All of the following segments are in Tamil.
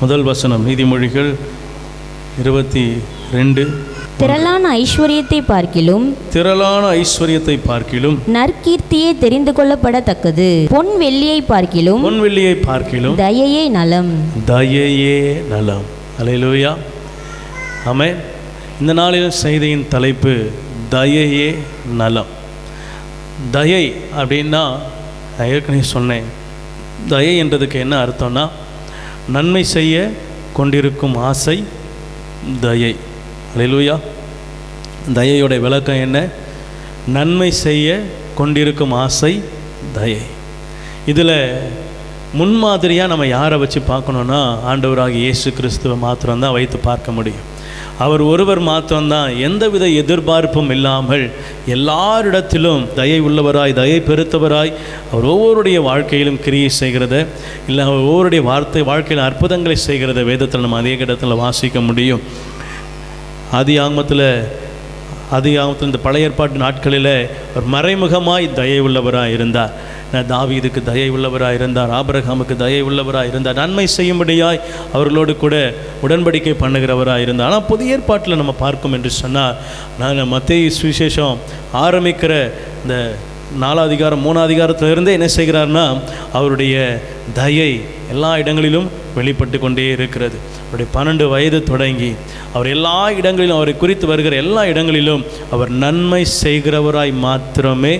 முதல் வசனம் நீதிமொழிகள் 22. திரளான ஐஸ்வர்யத்தை பார்க்கிலும் நற்கீர்த்தியே தெரிந்து கொள்ளப்படத்தக்கது. பொன் வெள்ளியை பார்க்கிலும் தயையே நலம். அல்லேலூயா, ஆமென். இந்த நாளில் செய்தியின் தலைப்பு தயையே நலம். தயை அப்படின்னா நான் ஏற்கனவே சொன்னேன், தயை என்றதுக்கு என்ன அர்த்தம்னா நன்மை செய்ய கொண்டிருக்கும் ஆசை தயை. அல்லேலூயா. தயையோட விளக்கம் என்ன? நன்மை செய்ய கொண்டிருக்கும் ஆசை தயை. இதில் முன்மாதிரியாக நம்ம யாரை வச்சு பார்க்கணுன்னா ஆண்டவராகிய இயேசு கிறிஸ்துவை மாத்திரம்தான் வைத்து பார்க்க முடியும். அவர் ஒருவர் மாத்திரம்தான் எந்தவித எதிர்பார்ப்பும் இல்லாமல் எல்லாரிடத்திலும் தயை உள்ளவராய், தயை பெருத்தவராய் அவர் ஒவ்வொருடைய வாழ்க்கையிலும் கிரியை செய்கிறத, இல்லை அவர் ஒவ்வொருடைய வாழ்க்கையில் அற்புதங்களை செய்கிறத வேதத்தில் நம்ம அதே இடத்துல வாசிக்க முடியும். ஆதியாகமத்தில் இந்த பழைய ஏற்பாட்டு நாட்களில் ஒரு மறைமுகமாய் தயை உள்ளவராக இருந்தார். தாவீதுக்கு தயை உள்ளவராக இருந்தார், ஆபிரகாமுக்கு தயை உள்ளவராக இருந்தார், நன்மை செய்யும்படியாய் அவர்களோடு கூட உடன்படிக்கை பண்ணுகிறவராக இருந்தார். ஆனால் புதிய ஏற்பாட்டில் நம்ம பார்க்கும் என்று சொன்னால், நான் மத்தேயு சுவிசேஷம் ஆரம்பிக்கிற இந்த 4 அதிகாரம் 3 அதிகாரத்திலிருந்தே என்ன செய்கிறார்னா அவருடைய தயை எல்லா இடங்களிலும் வெளிப்பட்டு கொண்டே இருக்கிறது. அவருடைய 12 வயது தொடங்கி அவர் எல்லா இடங்களிலும், அவரை குறித்து வருகிற எல்லா இடங்களிலும் அவர் நன்மை செய்கிறவராய் மாத்திரமே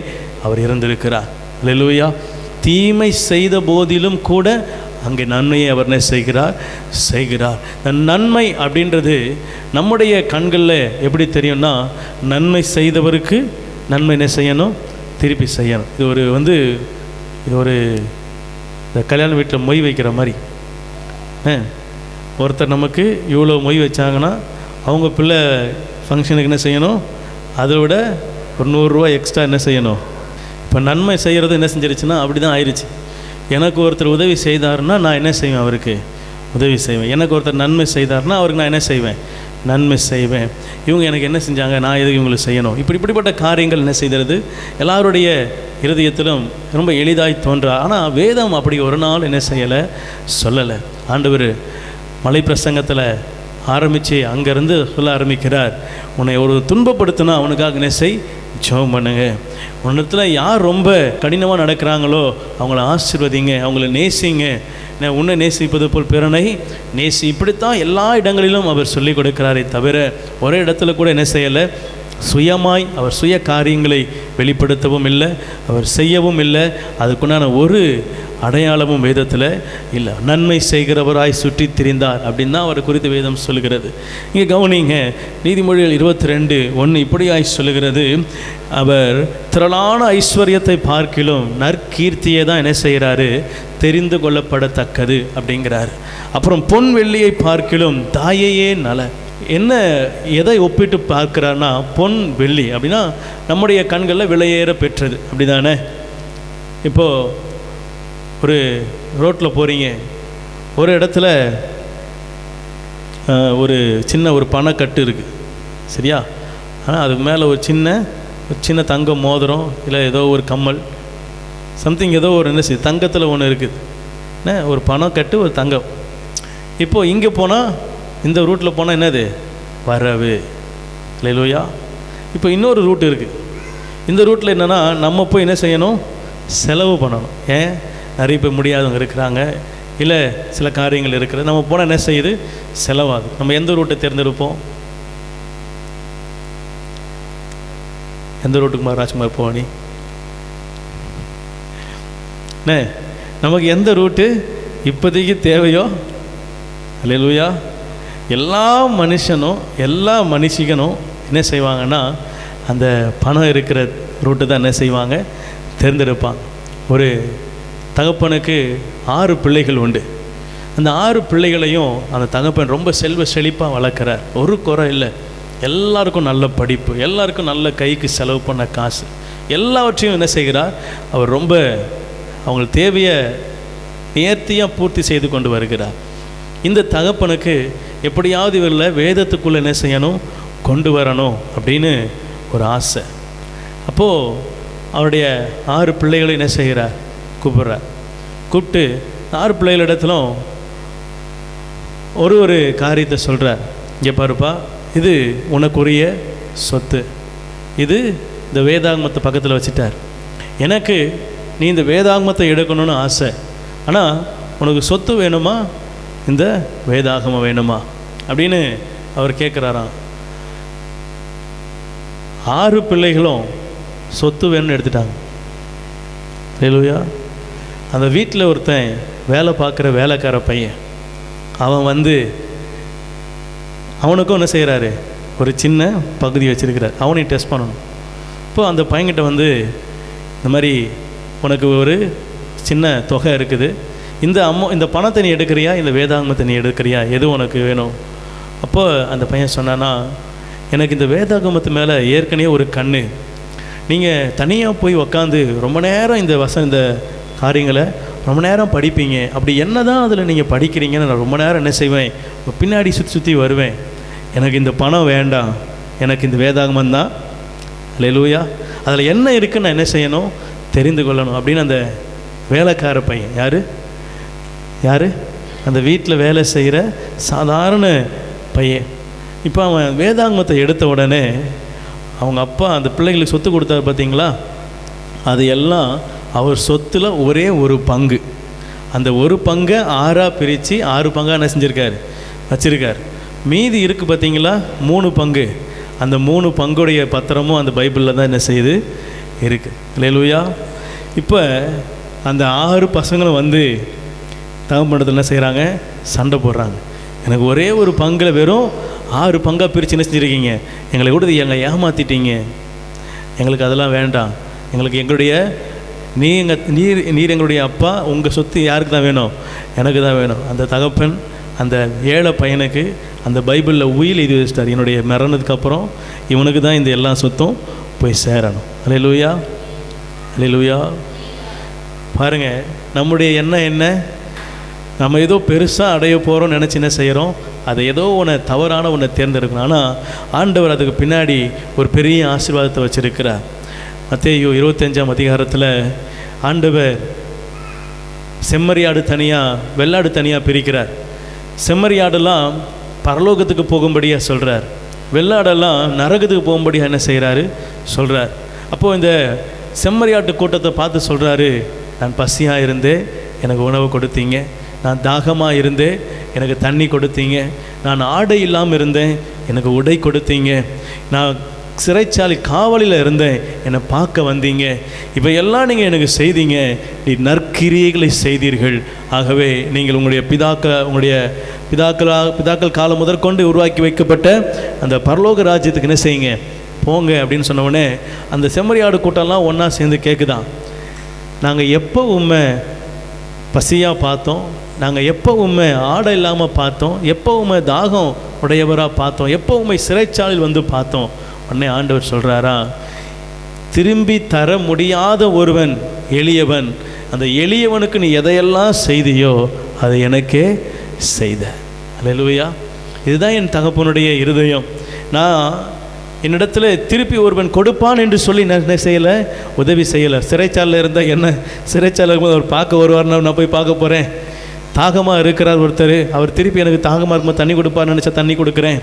அவர் இருந்திருக்கிறார். அல்லேலூயா. தீமை செய்த போதிலும் கூட அங்கே நன்மையை அவர் என்ன செய்கிறார். நன்மை அப்படின்றது நம்முடைய கண்களில் எப்படி தெரியும்னா, நன்மை செய்தவருக்கு நன்மை என்ன செய்யணும், திருப்பி செய்யணும். இது ஒரு இந்த கல்யாண வீட்டில் மொய் வைக்கிற மாதிரி. ஒருத்தர் நமக்கு இவ்வளோ மொய் வச்சாங்கன்னா அவங்க பிள்ளை ஃபங்க்ஷனுக்கு என்ன செய்யணும், அதை விட ஒரு 100 ரூபா எக்ஸ்ட்ரா என்ன செய்யணும். இப்போ நன்மை செய்கிறது என்ன செஞ்சிருச்சுன்னா அப்படி தான் ஆயிடுச்சு. எனக்கு ஒருத்தர் உதவி செய்தாருன்னா நான் என்ன செய்வேன், அவருக்கு உதவி செய்வேன். எனக்கு ஒருத்தர் நன்மை செய்தார்னா அவருக்கு நான் என்ன செய்வேன், நன்மை செய்வேன். இவங்க எனக்கு என்ன செஞ்சாங்க, நான் எதுக்கு இவங்களுக்கு செய்யணும். இப்படிப்பட்ட காரியங்கள் என்ன செய்கிறது எல்லாருடைய இருதயத்திலும் ரொம்ப எளிதாய் தோன்றா. ஆனால் வேதம் அப்படி ஒரு நாள் என்ன செய்யலை, சொல்லலை. ஆண்டவர் மலை பிரசங்கத்தில் ஆரம்பித்து அங்கேருந்து சொல்ல ஆரம்பிக்கிறார், உன்னை ஒரு துன்பப்படுத்தினா அவனுக்காக என்ன செய், ஜெபம் பண்ணுங்க. உன்னிடத்துல யார் ரொம்ப கடினமாக நடக்கிறாங்களோ அவங்கள ஆசீர்வதிங்க, அவங்கள நேசிங்க. உன்னை நேசிப்பது போல் பிறனை நேசி. இப்படித்தான் எல்லா இடங்களிலும் அவர் சொல்லிக் கொடுக்கிறாரே தவிர ஒரே இடத்துல கூட என்ன செய்யலை, சுயமாய் அவர் சுய காரியங்களை வெளிப்படுத்தவும் இல்லை, அவர் செய்யவும் இல்லை. அதுக்குண்டான ஒரு அடையாளமும் வேதத்தில் இல்லை. நன்மை செய்கிறவராய் சுற்றி திரிந்தார் அப்படின்னு தான் அவர் குறித்து வேதம் சொல்லுகிறது. இங்கே கவனிங்க, நீதிமொழிகள் 22:1 இப்படியாய் சொல்லுகிறது, அவர் திரளான ஐஸ்வர்யத்தை பார்க்கிலும் நற்கீர்த்தியை தான் என்ன செய்கிறாரு, தெரிந்து கொள்ளப்படத்தக்கது அப்படிங்கிறார். அப்புறம் பொன் வெள்ளியை பார்க்கிலும் தாயையே நல. என்ன, எதை ஒப்பிட்டு பார்க்கிறார்னா பொன் வெள்ளி அப்படின்னா நம்முடைய கண்களில் விலையேற பெற்றது, அப்படி தானே. இப்போது ஒரு ரோட்டில் போகிறீங்க, ஒரு இடத்துல ஒரு சின்ன ஒரு பணக்கட்டு இருக்குது, சரியா. ஆனால் அதுக்கு மேலே ஒரு சின்ன தங்க மோதிரம், இல்லை ஏதோ ஒரு கம்மல், சம்திங் ஏதோ ஒரு என்ன தங்கத்தில் ஒன்று இருக்குது, என்ன ஒரு பணக்கட்டு, ஒரு தங்கம். இப்போது இங்கே போனால், இந்த ரூட்டில் போனால் என்னது, வரவு. அல்லேலூயா. இப்போ இன்னொரு ரூட் இருக்குது. இந்த ரூட்டில் என்னென்னா நம்ம போய் என்ன செய்யணும், செலவு பண்ணணும். ஏன், நிறைய பேர் முடியாதவங்க இருக்கிறாங்க, இல்லை சில காரியங்கள் இருக்கிறது. நம்ம போனால் என்ன செய்யுது, செலவாகுது. நம்ம எந்த ரூட்டை தேர்ந்தெடுப்போம், எந்த ரூட்டுக்கு ராஜ்குமார் போவானி என்ன, நமக்கு எந்த ரூட்டு இப்போதைக்கு தேவையோ. அல்லேலூயா. எல்லா மனுஷனும் எல்லா மனுஷிகனும் என்ன செய்வாங்கன்னா அந்த பணம் இருக்கிற ரூட்டு தான் என்ன செய்வாங்க, தேர்ந்தெடுப்பாங்க. ஒரு தகப்பனுக்கு 6 பிள்ளைகள் உண்டு. அந்த 6 பிள்ளைகளையும் அந்த தகப்பன் ரொம்ப செல்வ செழிப்பாக வளர்க்குறார். ஒரு குறை இல்லை. எல்லாருக்கும் நல்ல படிப்பு, எல்லாருக்கும் நல்ல கைக்கு செலவு பண்ண காசு, எல்லாவற்றையும் என்ன செய்கிறார், அவர் ரொம்ப அவங்களுக்கு தேவையை நேர்த்தியாக பூர்த்தி செய்து கொண்டு வருகிறார். இந்த தகப்பனுக்கு எப்படியாவது இவரில் வேதத்துக்குள்ளே என்ன செய்யணும், கொண்டு வரணும் அப்படின்னு ஒரு ஆசை. அப்போது அவருடைய 6 பிள்ளைகளை என்ன செய்கிறார், கூப்பிட்றார். கூப்பிட்டு 6 பிள்ளைகளிடத்திலும் ஒரு காரியத்தை சொல்கிறார். இங்கே பாருப்பா, இது உனக்குரிய சொத்து. இது இந்த வேதாகமத்தை பக்கத்தில் வச்சுட்டார். எனக்கு நீ இந்த வேதாகமத்தை எடுக்கணும்னு ஆசை, ஆனால் உனக்கு சொத்து வேணுமா, இந்த வேதாகமம் வேணுமா அப்படின்னு அவர் கேட்குறாராம். 6 பிள்ளைகளும் சொத்து வேணும்னு எடுத்துட்டாங்க. ஹல்லேலூயா. அந்த வீட்டில் ஒருத்தன் வேலை பார்க்குற வேலைக்கார பையன், அவன் அவனுக்கும் என்ன செய்கிறாரு, ஒரு சின்ன பகுதி வச்சுருக்கிறார். அவனையும் டெஸ்ட் பண்ணணும். இப்போ அந்த பையன்கிட்ட இந்த மாதிரி உனக்கு ஒரு சின்ன தொகை இருக்குது, இந்த பணத்தை நீ எடுக்கிறியா, இந்த வேதாகமத்தை நீ எடுக்கிறியா, எது உனக்கு வேணும்? அப்போ அந்த பையன் சொன்னான்னா, எனக்கு இந்த வேதாகமத்து மேலே ஏற்கனவே ஒரு கண்ணு. நீங்கள் தனியாக போய் உக்காந்து ரொம்ப நேரம் இந்த காரியங்களை ரொம்ப நேரம் படிப்பீங்க. அப்படி என்ன தான் அதில் நீங்கள் படிக்கிறீங்கன்னு நான் ரொம்ப நேரம் என்ன செய்வேன், பின்னாடி சுற்றி வருவேன். எனக்கு இந்த பணம் வேண்டாம், எனக்கு இந்த வேதாகமம் தான். ஹல்லேலூயா. அதில் என்ன இருக்குன்னு நான் என்ன செய்யணும், தெரிந்து கொள்ளணும் அப்படின்னு அந்த வேலைக்கார பையன், யார் அந்த வீட்டில் வேலை செய்கிற சாதாரண பையன். இப்போ அவன் வேதாகமத்தை எடுத்த உடனே அவங்க அப்பா அந்த பிள்ளைகளுக்கு சொத்து கொடுத்தாரு பார்த்தீங்களா, அது எல்லாம் அவர் சொத்தில் ஒரே ஒரு பங்கு. அந்த ஒரு பங்கை 6ஆக பிரித்து 6 பங்காக என்ன செஞ்சுருக்கார், வச்சுருக்கார். மீதி இருக்குது பார்த்தீங்களா 3 பங்கு. அந்த 3 பங்குடைய பத்திரமும் அந்த பைபிளில் தான் என்ன செய்யுது இருக்குது. ஹல்லேலூயா. இப்போ அந்த 6 பசங்களும் தகப்பனிடத்தில் என்ன செய்கிறாங்க, சண்டை போடுறாங்க. எனக்கு ஒரே ஒரு பங்கில் வெறும் 6 பங்காக பிரித்து என்ன செஞ்சுருக்கீங்க, எங்களை கூட எங்களை ஏமாற்றிட்டீங்க, எங்களுக்கு அதெல்லாம் வேண்டாம், எங்களுக்கு நீர் எங்களுடைய அப்பா, உங்கள் சொத்து யாருக்கு தான் வேணும், எனக்கு தான் வேணும். அந்த தகப்பன் அந்த ஏழை பையனுக்கு அந்த பைபிளில் உயில் எழுதி வச்சிட்டார், என்னுடைய மரணத்துக்கு அப்புறம் இவனுக்கு தான் இந்த எல்லா சொத்தும் போய் சேரணும். ஹல்லேலூயா, ஹல்லேலூயா. பாருங்கள், நம்முடைய எண்ணம் என்ன, நம்ம ஏதோ பெருசாக அடைய போகிறோம்னு நினச்சி என்ன செய்கிறோம், அதை ஏதோ தவறான ஒன்றை தேர்ந்தெடுக்கணும். ஆனால் ஆண்டவர் அதுக்கு பின்னாடி ஒரு பெரிய ஆசீர்வாதத்தை வச்சுருக்கிறார். மத்தேயு 25ஆம் அதிகாரத்தில் ஆண்டவர் செம்மறியாடு தனியாக வெள்ளாடு தனியாக பிரிக்கிறார். செம்மறியாடெல்லாம் பரலோகத்துக்கு போகும்படியாக சொல்கிறார், வெள்ளாடெல்லாம் நரகத்துக்கு போகும்படியாக என்ன செய்கிறாரு சொல்கிறார். அப்போது இந்த செம்மறியாட்டு கூட்டத்தை பார்த்து சொல்கிறாரு, நான் பசியாக இருந்தே எனக்கு உணவு கொடுத்தீங்க, நான் தாகமாக இருந்தேன் எனக்கு தண்ணி கொடுத்தீங்க, நான் ஆடை இல்லாமல் இருந்தேன் எனக்கு உடை கொடுத்தீங்க, நான் சிறைச்சாலை காவலில் இருந்தேன் என்னை பார்க்க வந்தீங்க, இவையெல்லாம் நீங்கள் எனக்கு செய்தீங்க, நீ நற்கிரியைகளை செய்தீர்கள். ஆகவே நீங்கள் உங்களுடைய பிதாக்கள் காலம் முதற்கொண்டு உருவாக்கி வைக்கப்பட்ட அந்த பரலோக ராஜ்யத்துக்கு என்ன செய்யுங்க, போங்க அப்படின்னு சொன்னவுடனே அந்த செம்மறியாடு கூட்டம்லாம் ஒன்றா சேர்ந்து கேட்குதான், நாங்கள் எப்போ உண்மை பசியாக பார்த்தோம், நாங்கள் எப்போ உண்மை ஆடை இல்லாமல் பார்த்தோம், எப்போ உண்மை தாகம் உடையவராக பார்த்தோம், எப்போ உண்மை சிறைச்சாலையில் பார்த்தோம். உடனே ஆண்டவர் சொல்கிறாரா, திரும்பி தர முடியாத ஒருவன் எளியவன், அந்த எளியவனுக்கு நீ எதையெல்லாம் செய்தியோ அதை எனக்கே செய்த. அல்லேலூயா. இதுதான் என் தகப்பனுடைய இருதயம். நான் என்னிடத்துல திருப்பி ஒருவன் கொடுப்பான் என்று சொல்லி நான் செய்யலை, உதவி செய்யலை. சிறைச்சாலையில் இருந்தால் என்ன, சிறைச்சாலை இருக்கும்போது அவர் பார்க்க வருவார்னா நான் போய் பார்க்க போகிறேன். தாகமாக இருக்கிறார் ஒருத்தர், அவர் திருப்பி எனக்கு தாகமாக இருக்கும்போது தண்ணி கொடுப்பார்னு நினச்சா தண்ணி கொடுக்குறேன்.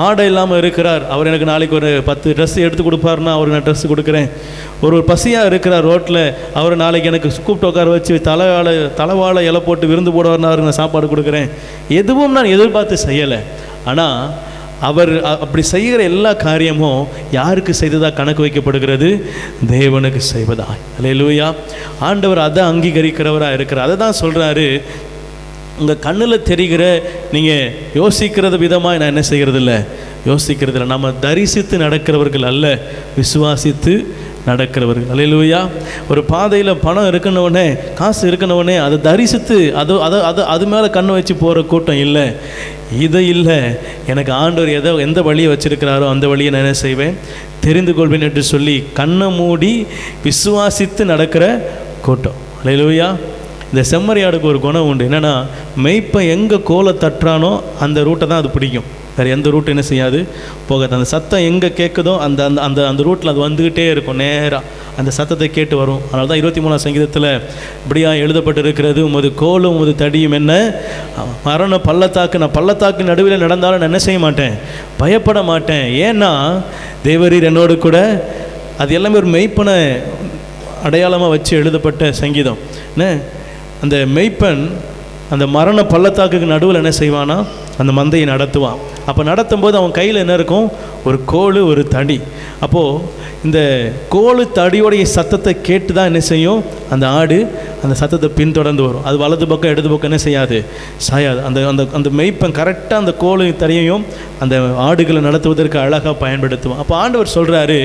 ஆடை இல்லாமல் இருக்கிறார், அவர் எனக்கு நாளைக்கு ஒரு 10 ட்ரெஸ் எடுத்து கொடுப்பாருன்னா அவருக்கு நான் ட்ரெஸ்ஸு கொடுக்குறேன். ஒரு பசியாக இருக்கிறார் ரோட்டில், அவர் நாளைக்கு எனக்கு கூப்பிட்டு உட்கார வச்சு தலைவாழை இலை போட்டு விருந்து போடுவார்னா அவருக்கு நான் சாப்பாடு கொடுக்குறேன். எதுவும் நான் எதிர்பார்த்து செய்யலை. ஆனால் அவர் அப்படி செய்கிற எல்லா காரியமும் யாருக்கு செய்ததாக கணக்கு வைக்கப்படுகிறது, தேவனுக்கு செய்வதா. அல்லேலூயா. ஆண்டவர் அதை அங்கீகரிக்கிறவராக இருக்கிறார். அதை தான் சொல்கிறாரு, உங்கள் கண்ணில் தெரிகிற நீங்கள் யோசிக்கிறது விதமாக நான் என்ன செய்கிறது இல்லை, யோசிக்கிறது இல்லை. நம்ம தரிசித்து நடக்கிறவர்கள் அல்ல, விசுவாசித்து நடக்கிறவர்கள். அல்லேலூயா. ஒரு பாதையில் பணம் இருக்கணுன்னே, காசு இருக்கணுன்னே அதை தரிசித்து அது மேலே கண்ணை வச்சு போகிற கூட்டம் இல்லை. இதை இல்லை, எனக்கு ஆண்டவர் எந்த வழியை வச்சிருக்கிறாரோ அந்த வழியை நான் என்ன செய்வேன், தெரிந்து கொள்வேன் என்று சொல்லி கண்ணை மூடி விசுவாசித்து நடக்கிற கூட்டம். அல்லேலூயா. இந்த செம்மறியாடுக்கு ஒரு குணம் உண்டு, என்னென்னா மெய்ப்பை எங்கே கோலை தட்டுறானோ அந்த ரூட்டை தான் அது பிடிக்கும், வேறு எந்த ரூட்டு என்ன செய்யாது போகாது. அந்த சத்தம் எங்கே கேட்குதோ அந்த அந்த அந்த அந்த ரூட்டில் அது வந்துக்கிட்டே இருக்கும் நேராக. அந்த சத்தத்தை கேட்டு வரும். அதனால தான் 23ஆம் சங்கீதத்தில் இப்படியா எழுதப்பட்டு இருக்கிறது, உமது கோலும் உமது தடியும் என்ன மரண பள்ளத்தாக்கு, நான் பள்ளத்தாக்கு நடுவில் நடந்தாலும் நான் என்ன செய்ய மாட்டேன், பயப்பட மாட்டேன். ஏன்னா தேவரீர் என்னோடு கூட. அது எல்லாமே ஒரு மெய்ப்பனை அடையாளமாக வச்சு எழுதப்பட்ட சங்கீதம். என்ன அந்த மெய்ப்பன் அந்த மரண பள்ளத்தாக்குக்கு நடுவில் என்ன செய்வானா, அந்த மந்தையை நடத்துவான். அப்போ நடத்தும்போது அவன் கையில் என்ன இருக்கும், ஒரு கோல் ஒரு தடி. அப்போது இந்த கோல் தடியோடைய சத்தத்தை கேட்டு தான் என்ன செய்யும், அந்த ஆடு அந்த சத்தத்தை பின்தொடர்ந்து வரும். அது வலது பக்கம் இடது பக்கம் என்ன செய்யாது, சாயாது. அந்த அந்த அந்த மெய்ப்பன் கரெக்டாக அந்த கோல் தடியையும் அந்த ஆடுகளை நடத்துவதற்கு அழகாக பயன்படுத்துவான். அப்போ ஆண்டவர் சொல்கிறாரு,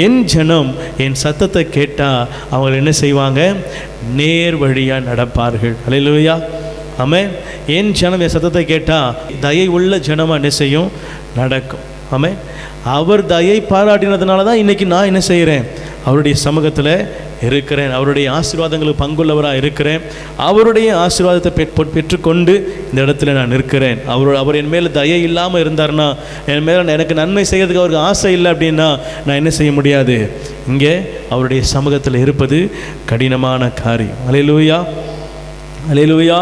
என் ஜனம் என் சத்தத்தை கேட்டால் அவங்க என்ன செய்வாங்க, நேர் வழியாக நடப்பார்கள். அல்லேலூயா, ஆமென். என் ஜனம் என் சத்தத்தை கேட்டால் தயை உள்ள ஜனமாக என்ன செய்யும், நடக்கும். ஆமென். அவர் தயை பாராட்டினதுனால தான் இன்றைக்கி நான் என்ன செய்கிறேன், அவருடைய சமூகத்தில் இருக்கிறேன், அவருடைய ஆசீர்வாதங்களுக்கு பங்குள்ளவராக இருக்கிறேன். அவருடைய ஆசீர்வாதத்தை பெற்றுக்கொண்டு இந்த இடத்துல நான் இருக்கிறேன். அவர் என் மேலே தயை இல்லாமல் இருந்தார்னா, என் மேலே எனக்கு நன்மை செய்யறதுக்கு அவருக்கு ஆசை இல்லை அப்படின்னா நான் என்ன செய்ய முடியாது, இங்கே அவருடைய சமூகத்தில் இருப்பது கடினமான காரியம். அல்லேலூயா, அல்லேலூயா,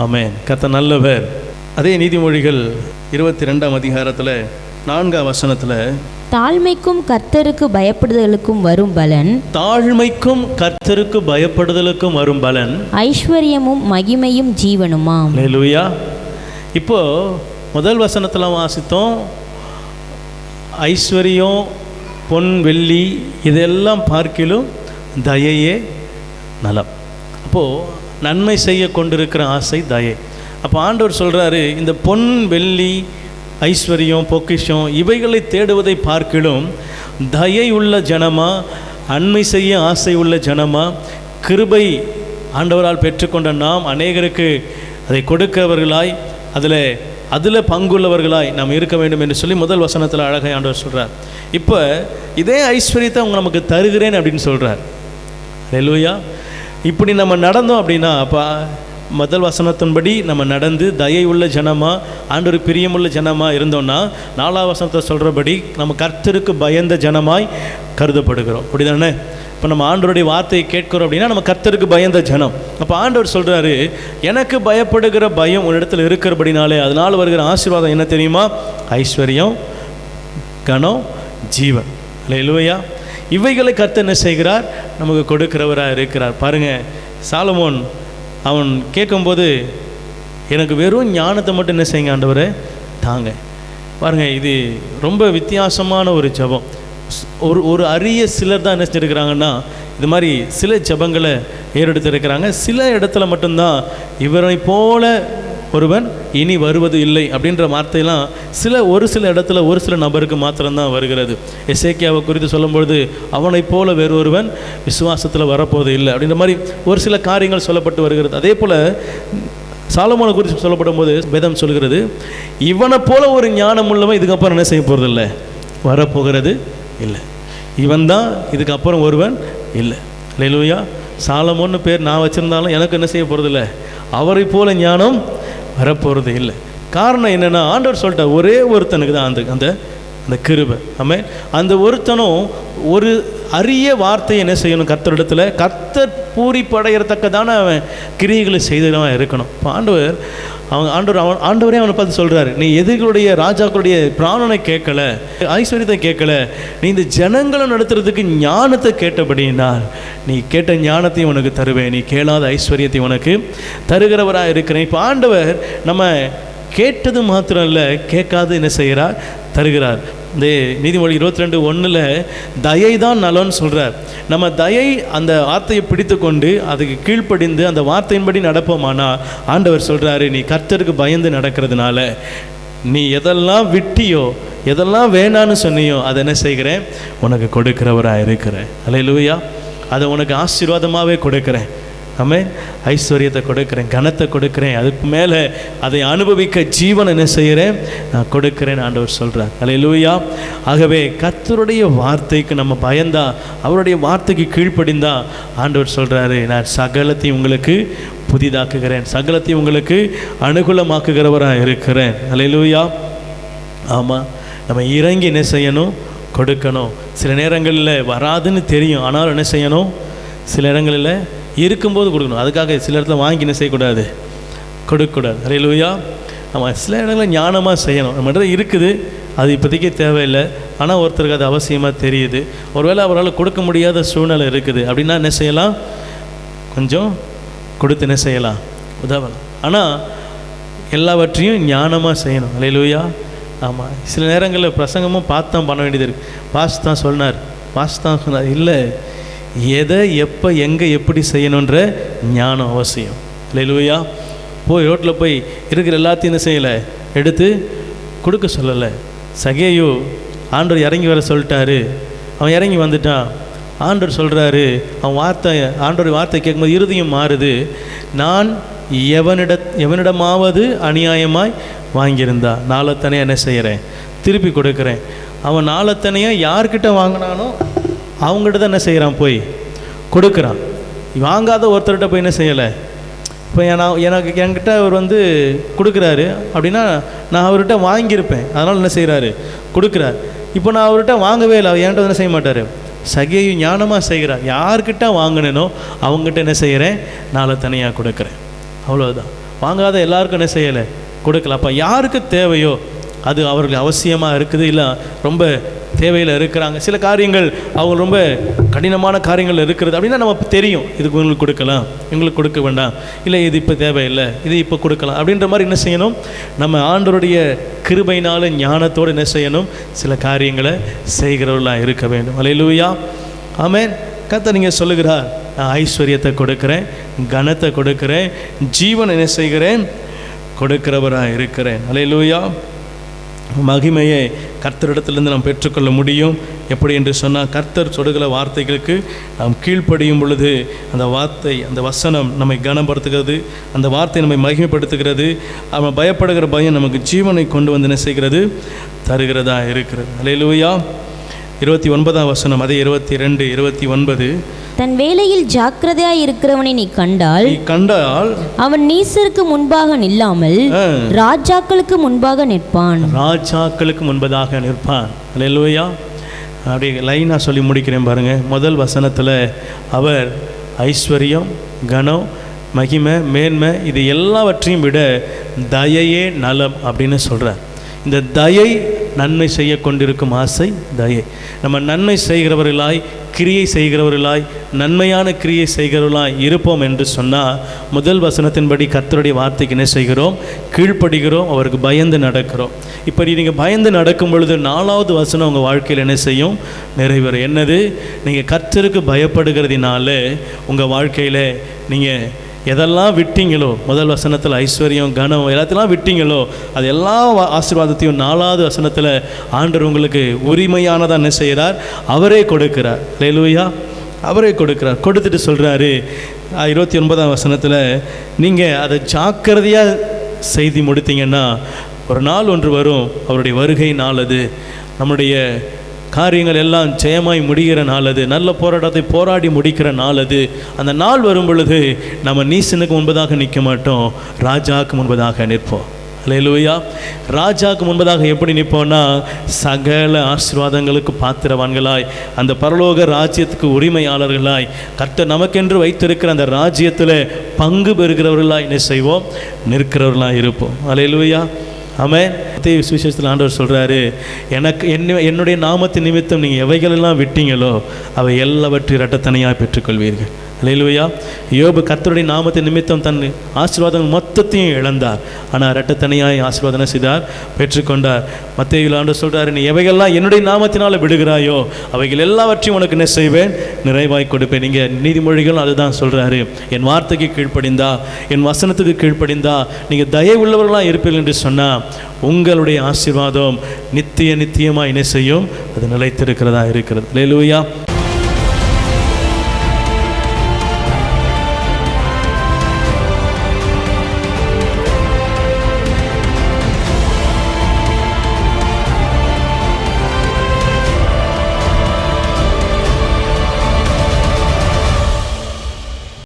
ஆமென். கர்த்தர் நல்லவர். அதே நீதிமொழிகள் 22ஆம் அதிகாரத்தில் 4ஆம் வசனத்தில், தாழ்மைக்கும் கர்த்தருக்கு பயப்படுதலுக்கும் வரும் பலன், தாழ்மைக்கும் கர்த்தருக்கு பயப்படுதலுக்கும் வரும் பலன் ஐஸ்வர்யமும் மகிமையும் ஜீவனுமாம். அல்லேலூயா. இப்போ முதல் வசனத்தில் வாசித்தோம், ஐஸ்வர்யம் பொன் வெள்ளி இதெல்லாம் பார்க்கிலும் தயையே நலம். அப்போது நன்மை செய்ய கொண்டிருக்கிற ஆசை தயை. அப்போ ஆண்டவர் சொல்கிறாரு, இந்த பொன் வெள்ளி ஐஸ்வர்யம் பொக்கிஷம் இவைகளை தேடுவதை பார்க்கிலும் தயை உள்ள ஜனமா, அன்மை செய்ய ஆசை உள்ள ஜனமா, கிருபை ஆண்டவரால் பெற்றுக்கொண்ட நாம் அநேகருக்கு அதை கொடுக்கிறவர்களாய் அதில் பங்குள்ளவர்களாய் நாம் இருக்க வேண்டும் என்று சொல்லி முதல் வசனத்தில் அழகாய் ஆண்டவர் சொல்கிறார். இப்போ இதே ஐஸ்வர்யத்தை அவங்க நமக்கு தருகிறேன் அப்படின்னு சொல்கிறார். அல்லேலூயா. இப்படி நம்ம நடந்தோம் அப்படின்னா, அப்போ முதல் வசனத்தின்படி நம்ம நடந்து தயை உள்ள ஜனமாக, ஆண்டவருக்கு பிரியமுள்ள ஜனமாக இருந்தோம்னா, 4ஆம் வசனத்தை சொல்கிறபடி நம்ம கர்த்தருக்கு பயந்த ஜனமாய் கருதப்படுகிறோம். அப்படி தானே? இப்போ நம்ம ஆண்டவருடைய வார்த்தையை கேட்கிறோம் அப்படின்னா நம்ம கர்த்தருக்கு பயந்த ஜனம். அப்போ ஆண்டவர் சொல்கிறாரு, எனக்கு பயப்படுகிற பயம் ஒரு இடத்துல இருக்கிறபடினாலே அதனால் வருகிற ஆசீர்வாதம் என்ன தெரியுமா, ஐஸ்வர்யம் கனம் ஜீவன். அல்லேலூயா. இவைகளை கர்த்தர் என்ன செய்கிறார், நமக்கு கொடுக்கிறவராக இருக்கிறார். பாருங்கள், சாலமோன் அவன் கேட்கும்போது எனக்கு வெறும் ஞானத்தை மட்டும் என்ன செய்யுங்க ஆண்டவரே தாங்க. பாருங்கள், இது ரொம்ப வித்தியாசமான ஒரு ஜெபம். ஒரு அரிய சிலர் தான் என்ன செஞ்சுருக்கிறாங்கன்னா இது மாதிரி சில ஜெபங்களை ஏறெடுத்திருக்கிறாங்க. சில இடத்துல மட்டும்தான் இவரை போல ஒருவன் இனி வருவது இல்லை அப்படின்ற வார்த்தையெல்லாம் ஒரு சில இடத்துல ஒரு சில நபருக்கு மாத்திரம்தான் வருகிறது. எசேக்கியாவை குறித்து சொல்லும்பொழுது அவனை போல வேறு ஒருவன் விசுவாசத்தில் வரப்போவது இல்லை அப்படின்ற மாதிரி ஒரு சில காரியங்கள் சொல்லப்பட்டு வருகிறது. அதே போல் சாலமோனை குறித்து சொல்லப்படும் போது வேதம் சொல்கிறது, இவனை போல ஒரு ஞானம் உள்ளவன் இதுக்கப்புறம் என்ன செய்ய போகிறது இல்லை, வரப்போகிறது இல்லை. இவன் தான் இதுக்கப்புறம் ஒருவன் இல்லை. அல்லேலூயா. சாலமோன்னு பேர் நான் வச்சுருந்தாலும் எனக்கு என்ன செய்ய போகிறது இல்லை, அவரை போல ஞானம் வரப்போகிறது இல்லை. காரணம் என்னென்னா, ஆண்டவர் சொல்லிட்டார் ஒரே ஒருத்தனுக்கு தான் அந்த அந்த கிருபை. ஆமென். அந்த ஒருத்தனும் ஒரு அரிய வார்த்தையை என்ன செய்யணும், கர்த்தரிடத்தில் கர்த்தர் பூரிப்படையத்தக்கதான அவன் கிரியைகளை செய்தவன் இருக்கணும். இப்போ ஆண்டவரே அவனை பார்த்து சொல்கிறாரு, நீ எதிர்களுடைய ராஜாக்களுடைய பிராணனை கேட்கல, ஐஸ்வர்யத்தை கேட்கல, நீ இந்த ஜனங்களை நடத்துறதுக்கு ஞானத்தை கேட்டபடினால் நீ கேட்ட ஞானத்தையும் உனக்கு தருவேன், நீ கேளாத ஐஸ்வர்யத்தை உனக்கு தருகிறவராக இருக்கிறேன். இப்போ ஆண்டவர் நம்ம கேட்டது மாத்திரம் இல்லை, கேட்காது என்ன செய்கிறார், தருகிறார். இந்த நீதிமொழி 22:1 தயை தான் நலன்னு சொல்கிறார். நம்ம தயை அந்த வார்த்தையை பிடித்து கொண்டு அதுக்கு கீழ்ப்படிந்து அந்த வார்த்தையின்படி நடப்போமானா ஆண்டவர் சொல்கிறாரு, நீ கர்த்தருக்கு பயந்து நடக்கிறதுனால நீ எதெல்லாம் விட்டியோ எதெல்லாம் வேணான்னு சொன்னியோ அதை என்ன செய்கிறேன், உனக்கு கொடுக்கிறவராக இருக்கிறேன். அல்லேலூயா. அதை உனக்கு ஆசீர்வாதமாகவே கொடுக்குறேன். ஆமென். ஐஸ்வர்யத்தை கொடுக்குறேன், கனத்தை கொடுக்குறேன், அதுக்கு மேலே அதை அனுபவிக்க ஜீவன் என்ன செய்கிறேன், நான் கொடுக்குறேன் ஆண்டவர் சொல்கிறார். அல்லேலூயா. ஆகவே கர்த்தருடைய வார்த்தைக்கு நம்ம பயந்தா, அவருடைய வார்த்தைக்கு கீழ்ப்படிந்தா ஆண்டவர் சொல்கிறாரு, நான் சகலத்தையும் உங்களுக்கு புதிதாக்குகிறேன், சகலத்தையும் உங்களுக்கு அனுகூலமாக்குகிறவராக இருக்கிறேன். அல்லேலூயா. ஆமாம், நம்ம இறங்கி என்ன செய்யணும், கொடுக்கணும். சில நேரங்களில் வராதுன்னு தெரியும், ஆனாலும் என்ன செய்யணும், சில இடங்களில் இருக்கும்போது கொடுக்கணும். அதுக்காக சில இடத்துல வாங்கி என்ன செய்யக்கூடாது, கொடுக்கக்கூடாது. அல்லேலூயா. நம்ம சில இடங்களில் ஞானமாக செய்யணும். நம்ம இடத்துல இருக்குது, அது இப்போதைக்கு தேவையில்லை, ஆனால் ஒருத்தருக்கு அது அவசியமாக தெரியுது, ஒருவேளை அவரால் கொடுக்க முடியாத சூழ்நிலை இருக்குது அப்படின்னா என்ன செய்யலாம், கொஞ்சம் கொடுத்து என்ன செய்யலாம், உதவலாம். ஆனால் எல்லாவற்றையும் ஞானமாக செய்யணும். அல்லேலூயா. ஆமாம், சில நேரங்களில் பிரசங்கமும் பார்த்து தான் பண்ண வேண்டியது இருக்குது. பாஸ் தான் சொன்னார் இல்லை, எதை எப்போ எங்கே எப்படி செய்யணுன்ற ஞானம் அவசியம். அல்லேலூயா. போய் ரோட்டில் போய் இருக்கிற எல்லாத்தையும் என்ன செய்யலை, எடுத்து கொடுக்க சொல்லலை. சகேயு ஆண்டவர் இறங்கி வர சொல்லிட்டாரு, அவன் இறங்கி வந்துட்டான். ஆண்டவர் சொல்கிறாரு, ஆண்டவர் வார்த்தை கேட்கும்போது இருதயம் மாறுது. நான் எவனிடமாவது அநியாயமாய் வாங்கியிருந்தா நாளத்தனையாக என்ன செய்கிறேன், திருப்பி கொடுக்குறேன். அவன் நாளத்தனையாக யார்கிட்ட வாங்கினானோ அவங்ககிட்ட தான் என்ன செய்கிறான், போய் கொடுக்குறான். வாங்காத ஒருத்தர்கிட்ட போய் என்ன செய்யலை. இப்போ என்கிட்ட அவர் கொடுக்குறாரு அப்படின்னா நான் அவர்கிட்ட வாங்கியிருப்பேன், அதனால் என்ன செய்கிறாரு, கொடுக்குறார். இப்போ நான் அவர்கிட்ட வாங்கவே இல்லை, அவர் என்கிட்ட என்ன செய்ய மாட்டார். சகேயு ஞானமாக செய்கிறார். யார்கிட்ட வாங்கினேனோ அவங்ககிட்ட என்ன செய்கிறேன், நாளை தனியாக கொடுக்குறேன். அவ்வளோதான். வாங்காத எல்லாருக்கும் என்ன செய்யலை, கொடுக்கல. அப்போ யாருக்கு தேவையோ அது அவர்களுக்கு அவசியமாக இருக்குது, இல்லை ரொம்ப தேவையில் இருக்கிறாங்க, சில காரியங்கள் அவங்க ரொம்ப கடினமான காரியங்கள் இருக்கிறது அப்படின்னா நமக்கு தெரியும், இதுக்கு உங்களுக்கு கொடுக்கலாம், எங்களுக்கு கொடுக்க வேண்டாம், இல்லை இது இப்போ தேவையில்லை, இது இப்போ கொடுக்கலாம் அப்படின்ற மாதிரி என்ன செய்யணும், நம்ம ஆண்டவருடைய கிருபையினால ஞானத்தோடு என்ன செய்யணும், சில காரியங்களை செய்கிறவர்களாக இருக்க வேண்டும். அல்லேலூயா. ஆமென். கர்த்தர் நீங்கள் சொல்லுகிறார், நான் ஐஸ்வர்யத்தை கொடுக்குறேன், கனத்தை கொடுக்குறேன், ஜீவன் என்ன செய்கிறேன், கொடுக்கிறவராக இருக்கிறேன். அல்லேலூயா. மகிமையை கர்த்தரிடத்திலிருந்து நாம் பெற்றுக்கொள்ள முடியும். எப்படி என்று சொன்னால், கர்த்தர் சொல்லுகிற வார்த்தைகளுக்கு நாம் கீழ்ப்படியும் பொழுது அந்த வார்த்தை, அந்த வசனம் நம்மை கனப்படுத்துகிறது, அந்த வார்த்தை நம்மை மகிமைப்படுத்துகிறது. அவன் பயப்படுகிற பயம் நமக்கு ஜீவனை கொண்டு வந்து என்ன செய்கிறது, தருகிறதா இருக்கிறது. அல்லேலூயா. 29ஆம் வசனம், அதே 22, 29. தன் வேலையில் ஜாக்கிரதையாய் இருக்கிறவனை நீ கண்டால் அவன் நீசருக்கு முன்பாக நில்லாமல் ராஜாக்களுக்கு முன்பாக நிற்பான். ராஜாக்களுக்கு முன்பதாக நிற்பான். அல்லேலூயா. அப்படியே லைனாக சொல்லி முடிக்கிறேன் பாருங்க. முதல் வசனத்தில் அவர் ஐஸ்வர்யம், கனம், மகிமை, மேன்மை இது எல்லாவற்றையும் விட தயையே நலம் அப்படின்னு சொல்கிறார். இந்த தயை, நன்மை செய்ய கொண்டிருக்கும் ஆசை தயை. நம்ம நன்மை செய்கிறவர்களாய், கிரியை செய்கிறவர்களாய், நன்மையான கிரியை செய்கிறவர்களாய் இருப்போம் என்று சொன்னால், முதல் வசனத்தின்படி கர்த்தருடைய வார்த்தைக்கு என்ன செய்கிறோம், கீழ்ப்படுகிறோம், அவருக்கு பயந்து நடக்கிறோம். இப்படி நீங்கள் பயந்து நடக்கும் பொழுது 4வது வசனம் உங்கள் வாழ்க்கையில் என்ன செய்யும், நிறைவேறும். என்னது, நீங்கள் கர்த்தருக்கு பயப்படுகிறதுனால உங்கள் வாழ்க்கையில் நீங்கள் எதெல்லாம் விட்டீங்களோ, முதல் வசனத்தில் ஐஸ்வர்யம், கனம் எல்லாத்தையும் விட்டீங்களோ, அது எல்லா ஆசீர்வாதத்தையும் 4வது வசனத்தில் ஆண்டவர் உங்களுக்கு உரிமையானதாக என்ன செய்கிறார், அவரே கொடுக்கிறார். அல்லேலூயா. அவரே கொடுக்கிறார். கொடுத்துட்டு சொல்கிறாரு 29ஆம் வசனத்தில், நீங்கள் அதை ஜாக்கிரதையாக செய்தி முடித்தீங்கன்னா ஒரு நாள் ஒன்று வரும், அவருடைய வருகை நாள். அது நம்முடைய காரியங்கள் எல்லாம் ஜெயமாய் முடிகிற நாள். அது நல்ல போராட்டத்தை போராடி முடிக்கிற நாள். அது அந்த நாள் வரும் பொழுது நம்ம நீசனுக்கு முன்பதாக நிற்க மாட்டோம், ராஜாவுக்கு முன்பதாக நிற்போம். அல்லேலூயா. ராஜாவுக்கு முன்பதாக எப்படி நிற்போம்னா, சகல ஆசீர்வாதங்களுக்கு பாத்திரவான்களாய், அந்த பரலோக ராஜ்யத்துக்கு உரிமையாளர்களாய், கர்த்தர் நமக்கென்று வைத்திருக்கிற அந்த ராஜ்யத்தில் பங்கு பெறுகிறவர்களாய் என்ன செய்வோம், நிற்கிறவர்களாய் இருப்போம். அல்லேலூயா. ஆமென். சுவிசேஷத்தில் ஆண்டவர் சொல்கிறாரு, என்னுடைய நாமத்தின் நிமித்தம் நீங்கள் எவைகளெல்லாம் விட்டீங்களோ அவை எல்லாவற்றையும் இரட்டத்தனையாக பெற்றுக்கொள்வீர்கள். அல்லேலூயா. யோபு கர்த்தருடைய நாமத்தின் நிமித்தம் தன் ஆசீர்வாதங்கள் மொத்தத்தையும் இழந்தார், ஆனால் இரட்டத்தனையாய் ஆசீர்வாதம் செய்தார், பெற்றுக்கொண்டார். மத்தேயுவில் ஆண்டவர் சொல்கிறார், நீ எவைகள்லாம் என்னுடைய நாமத்தினால் விடுகிறாயோ அவைகள் எல்லாவற்றையும் உனக்கு என்ன செய்வேன், நிறைவாய் கொடுப்பேன். நீங்கள் நீதிமொழிகள் அதுதான் சொல்கிறாரு, என் வார்த்தைக்கு கீழ்ப்படிந்தா, என் வசனத்துக்கு கீழ்ப்படிந்தா நீங்கள் தயை உள்ளவர்களாக இருப்பீர்கள் என்று சொன்னால் உங்களுடைய ஆசீர்வாதம் நித்தியமாக என்ன செய்யும், அது நிலைத்திருக்கிறதா இருக்கிறது. அல்லேலூயா.